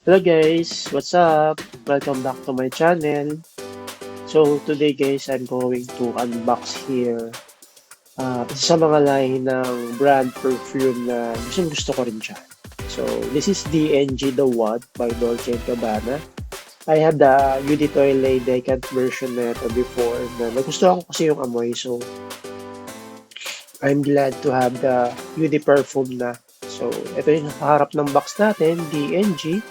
Hello guys, what's up? Welcome back to my channel. So today guys, I'm going to unbox here isa sa mga line ng brand perfume na gusto ko rin siya. So this is DNG The One by Dolce & Gabbana. I had the UD Toilet Decant version na ito before na nagustuhan ko kasi yung amoy. So I'm glad to have the UD perfume na. So ito yung harap ng box natin, DNG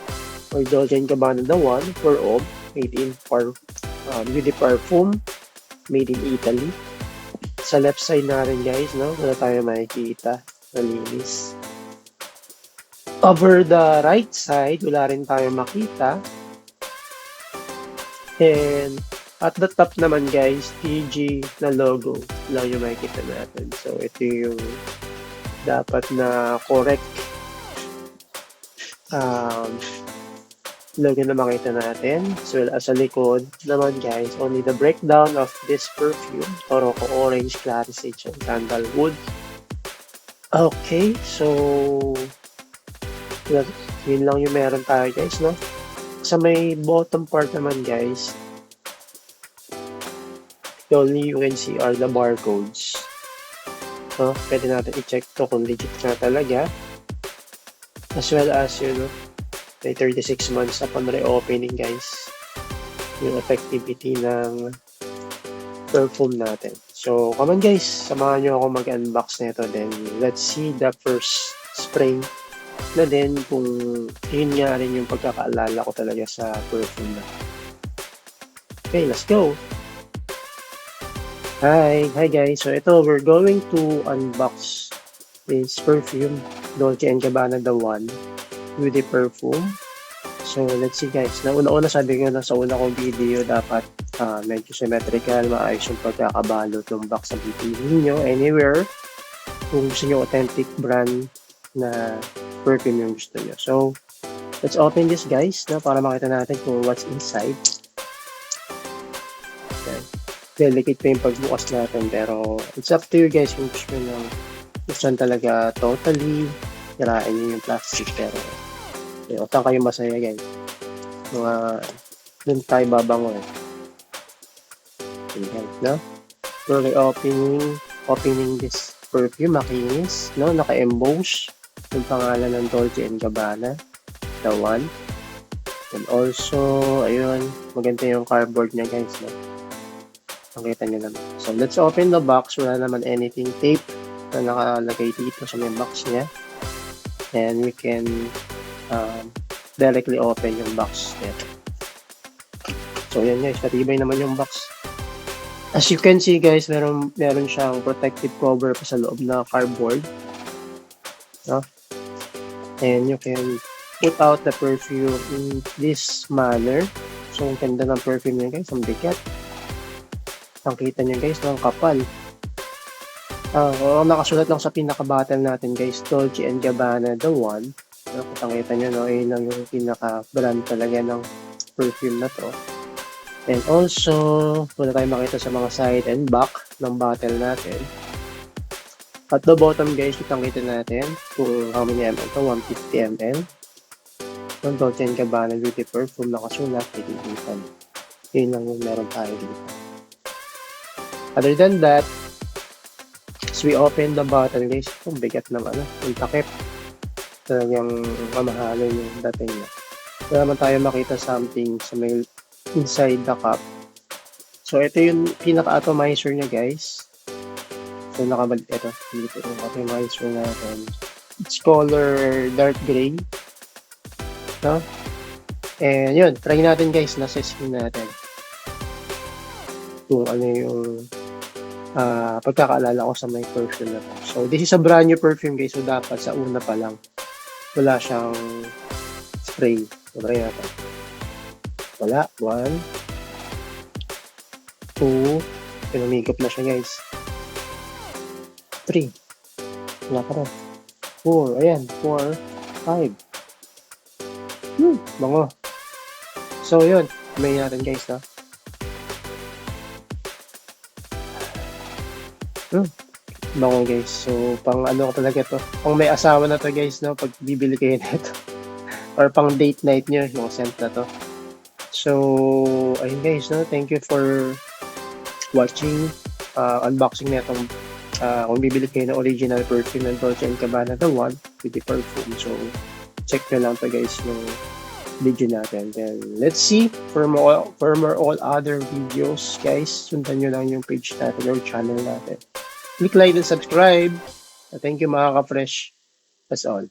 or Dolce & Gabbana The One for all, made in with the perfume, made in Italy. Sa left side na rin guys, no? Wala tayo makikita. Malinis. Over the right side, wala rin tayo makita. And at the top naman guys, TG na logo lang yung makikita natin. So ito yung dapat na correct logo na makita natin. So as sa likod naman guys, only the breakdown of this perfume, Toroko Orange, Clary Sage, and Sandalwood. Okay, so yun lang yung meron tayo guys, no? Sa may bottom part naman guys, the only you can see are the barcodes. No? Pwede natin i-check to kung legit na talaga. As well as, you know, may 36 months upon reopening guys yung effectivity ng perfume natin. So come on guys, samahan nyo ako mag-unbox nito, then let's see the first spray na din kung yun nga rin yung pagkakaalala ko talaga sa perfume na. Okay, let's go. Hi guys, so ito we're going to unbox this perfume Dolce & Gabbana The One with the perfume. So let's see guys, na una-una sabi ko na sa una kong video dapat medyo symmetrical, maayos yung pagkakabalot ng box na pipili nyo anywhere kung gusto nyo authentic brand na perfume yung gusto nyo. So let's open this guys na para makita natin kung what's inside. Yan. Delicate pa yung pagbukas natin pero it's up to you guys kung gusto nyo gusto talaga totally hirain nyo yung plastic pero utang kayo masaya guys. Doon tayo babango eh. Ayan, no? We're opening this perfume, makinis, no? Naka-emboss yung pangalan ng Dolce & Gabbana, The One. And also, ayun, maganda yung cardboard niya guys, no? Makita nyo naman. So, let's open the box. Wala naman anything tape na nakalagay dito sa may box niya. And we can directly open yung box nito. So yan guys, patibay naman yung box. As you can see guys, meron siyang protective cover pa sa loob na cardboard. No? And you can put out the perfume in this manner. So ang ganda ng perfume niya guys, ang bigat. Ang kita niya guys, ang kapal. Nakasulat lang sa pinaka-bottle natin guys, Dolce & Gabbana The One. Nakita nyo, no? Ayun lang yung pinaka-brand talaga ng perfume na to. And also, wala tayo makita sa mga side and back ng bottle natin. At the bottom guys, kitang-kita natin kung how many ml ito, 150 ml. Ng Dolce & Gabbana Beauty Perfume nakasulat, pinilitan. Yun lang yung meron tayo dito. Other than that, as we open the bottle guys, ang bigat ng yung takip. Talagang mamahalin yung dating niya. Wala naman tayo makita something sa may inside the cup. So ito yung pinaka-atomizer niya guys. So nakabalik ito. Dito yung atomizer natin. It's color dark gray. No? And yun, try natin guys, nasa skin natin. Kung ano yung pagkakaalala ko sa may perfume na to. So this is a brand new perfume guys. So dapat sa una pa lang wala siyang spray. Try natin. Wala. 1 2 pinumigop na siya guys. 3 wala pa rin. 4 ayan. 4 5 bango. So yun, may natin guys na. Bango guys. So pang ano ko talaga to. Pang may asawa na to guys, no? Pag bibili kayo nito. or pang date night nyo yung scent na to. So, ayun guys, no? Thank you for watching unboxing na itong kung bibili kayo ng original perfume ng Dolce & Gabbana, the one with the perfume. So, check nyo lang to guys yung video natin. Then, let's see for more all other videos, guys. Sundan nyo lang yung page natin or channel natin. Click like and subscribe. Thank you mga ka-fresh. That's all.